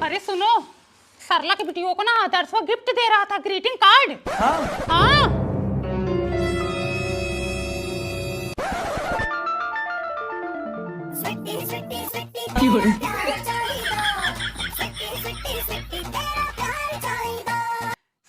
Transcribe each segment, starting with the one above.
अरे सुनो, सरला की बेटियों को ना आदर्श वो गिफ्ट दे रहा था, ग्रीटिंग कार्ड। हाँ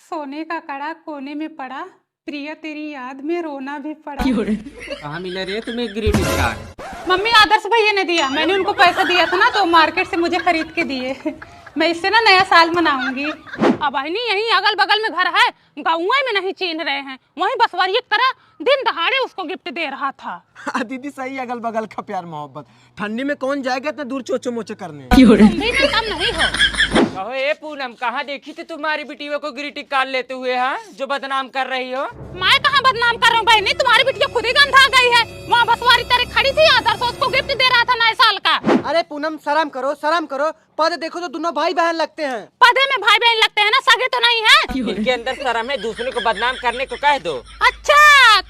सोने का कड़ा कोने में पड़ा, प्रिया तेरी याद में रोना भी पड़ा। कहाँ मिला रे तुम्हें ग्रीटिंग कार्ड? मम्मी आदर्श भैया ने दिया, मैंने उनको पैसा दिया था ना तो मार्केट से मुझे खरीद के दिए। मैं इससे ना नया साल मनाऊंगी। अब बहनी यहीं अगल बगल में घर है, गाँव में नहीं चिन्ह रहे हैं, वहीं बसवारी एक तरह दिन दहाड़े उसको गिफ्ट दे रहा था। दीदी सही अगल बगल का प्यार मोहब्बत, ठंडी में कौन जाएगा इतना दूर चोचो मोचे करने। तुम भी ना कम नहीं हो। कहो ए पूनम, कहाँ देखी थी तुम्हारी बिटिया को ग्रीटिंग कार्ड लेते हुए? हाँ, जो बदनाम कर रही हो। मैं कहाँ बदनाम कर रहा हूँ बहनी, तुम्हारी बिटिया खुद ही गंधा गई है। वहाँ बसवारी तेरे खड़ी थी, आदर्श उसको गिफ्ट दे रहा था नए साल का। अरे पूनम शर्म करो शर्म करो, पद देखो तो दोनों भाई बहन लगते हैं। पदे में भाई बहन लगते हैं ना, सगे तो नहीं है। इनके अंदर शर्म है, दूसरे को बदनाम करने को कह दो। अच्छा,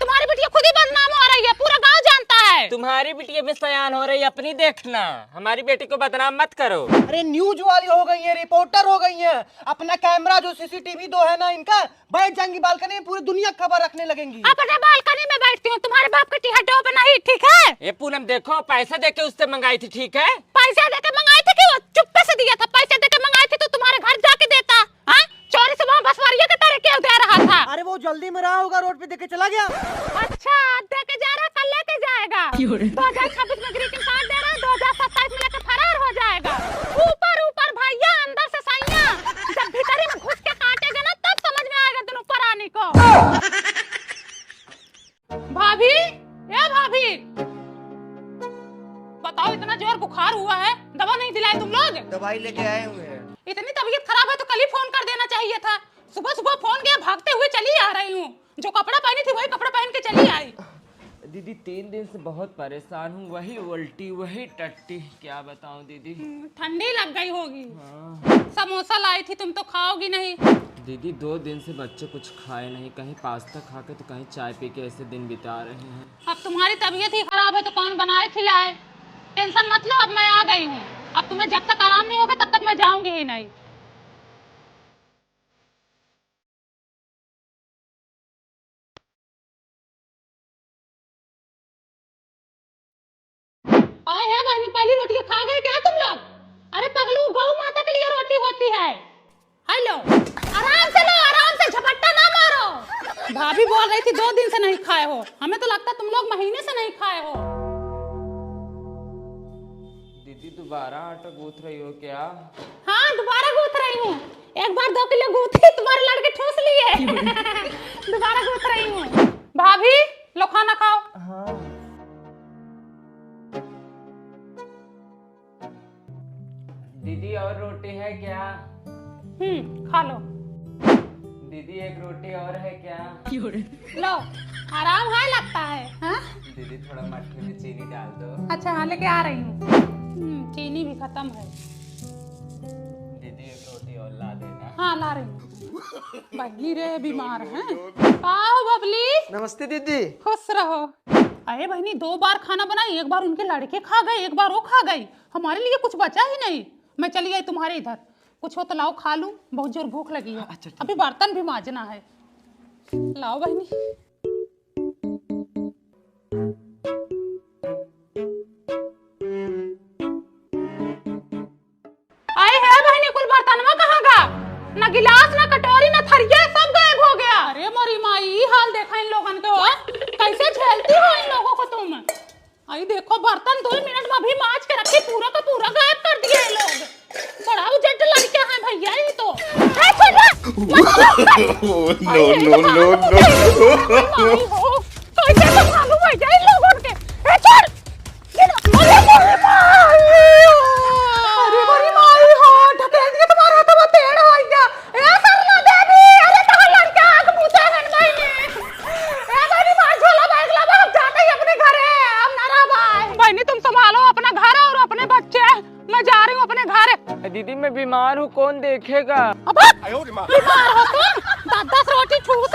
तुम्हारी बिटिया खुद ही बदनाम हो रही है, पूरा गाँव जानता है। तुम्हारी बिटिया भी सयान हो रही है, अपनी देखना, हमारी बेटी को बदनाम मत करो। अरे न्यूज वाली हो गई है, रिपोर्टर हो गई है, अपना कैमरा जो सीसीटीवी दो है ना इनका, बैठ जाएंगी बालकनी में, पूरी दुनिया खबर रखने लगेंगी। अपने बालकनी में बैठती हूँ, तुम्हारे बाप के टिहटो पे नहीं, ठीक है? ये पूनम देखो, पैसा देके उससे मंगाई थी, ठीक है? पैसा देके मंगाए थे कि वो चुप्पे से दिया था? पैसे देके मंगाए थे तो तुम्हारे घर जाके देता। हाँ, चोरी से वहाँ बसवारिया के तरह क्यों दे रहा था? अरे वो जल्दी में रहा होगा, रोड पे देके चला गया। अच्छा, देके जा रहा, कल लेके जाएगा। 2026 में ग्रीटिंग कार्ड दे रहा है, 2027 में लेके फरार हो जाएगा। ऊपर ऊपर भैया, अंदर से सैया। जब भीतरी में घुस के काटेगा ना तब समझ में आएगा दोनों प्राणी को। भाभी, या भाभी, बताओ इतना जोर बुखार हुआ है, दवा नहीं दिलाए तुम लोग? दवाई लेके आए हुए हैं। इतनी तबीयत खराब है तो कल ही फोन कर देना चाहिए था। सुबह सुबह फोन किया, भागते हुए चली आ रही हूँ। जो कपड़ा पहनी थी वही कपड़ा पहन के चली आई। दीदी 3 दिन से बहुत परेशान हूँ, वही उल्टी वही टट्टी, क्या बताऊँ दीदी। ठंडी लग गई होगी। समोसा लाई थी, तुम तो खाओगी नहीं। दीदी 2 दिन से बच्चे कुछ खाए नहीं, कहीं पास्ता खा के तो कहीं चाय पी के ऐसे दिन बिता रहे हैं। अब तुम्हारी तबीयत ही खराब है तो कौन बनाए खिलाए? टेंशन मत लो, अब मैं आ गई हूँ। अब तुम्हें जब तक आराम नहीं होगा तब तक मैं जाऊंगी ही नहीं। आए हैं बहनी, पहली रोटी खा गए क्या तुम लोग? अरे पगलू, गौ माता के लिए रोटी होती है। हेलो, आराम से लो, आराम से, झपट्टा ना मारो। भाभी बोल रही थी 2 दिन से नहीं खाए हो, हमें तो लगता तुम लोग महीने से नहीं खाए हो। दीदी दोबारा आटा गूंथ रही हो क्या? हाँ, दोबारा गूंथ रही हूँ। एक बार 2 किलो गूंथी, तुम्हारे लड़के ठूस लिए। दोबारा गूंथ रही हूँ। भाभी लो, खाना खाओ। हाँ। दीदी और रोटी है क्या? खा लो। दीदी एक रोटी और है क्या? लो, आराम है लगता है। हाँ? दीदी थोड़ा मट्ठे में चीनी डाल दो। अच्छा हाँ, लेके आ रही हूँ। चीनी भी खत्म है। दीदी एक रोटी और ला देना। हाँ, ला रही हूँ। बहनी रे बीमार हैं। आओ बबली। नमस्ते दीदी। खुश रहो। अरे बहनी 2 बार खाना बनाई, एक बार उनके लड़के खा गए, एक बार वो खा गई, हमारे लिए कुछ बचा ही नहीं। मैं चली आई तुम्हारे इधर, कुछ हो तो लाओ खा लूं, बहुत जोर भूख लगी है। अच्छा, अभी बर्तन भी मांजना है। लाओ बहनी। आए है बहनी, कुल बर्तन में कहाँ गा? ना गिलास, ना कटोरी, ना थरिया, सब गायब हो गया। अरे मोरी माई, हाल देखा इन लोगन को, कैसे झेलती हो इन लोगों को तुम? आई देखो, बर्तन 2 मिनट में अभी मांज के रखी, पूरा का पूरा गायब कर दिए ये लोग। बड़ा उजट लड़के हैं भैया ये तो। नो, कैसे संभालूं भैया इन लोगों के? छोड़। अरे बड़ी माई हो, ढकेल दिया तुम्हारे हाथ में पेड़ हो गया। ए सरला देवी, अरे कहां लड़का आग मुझे है भाई ने। ए बड़ी मार झोला बैग ला, हम जाते ही अपने घर है, हम ना रहा भाई। बहनी तुम संभालो अपना घर और अपने बच्चे, मैं जा रही हूँ अपने घर। दीदी मैं बीमार हूँ, कौन देखेगा? बीमार हो तुम? 10 रोटी ठूस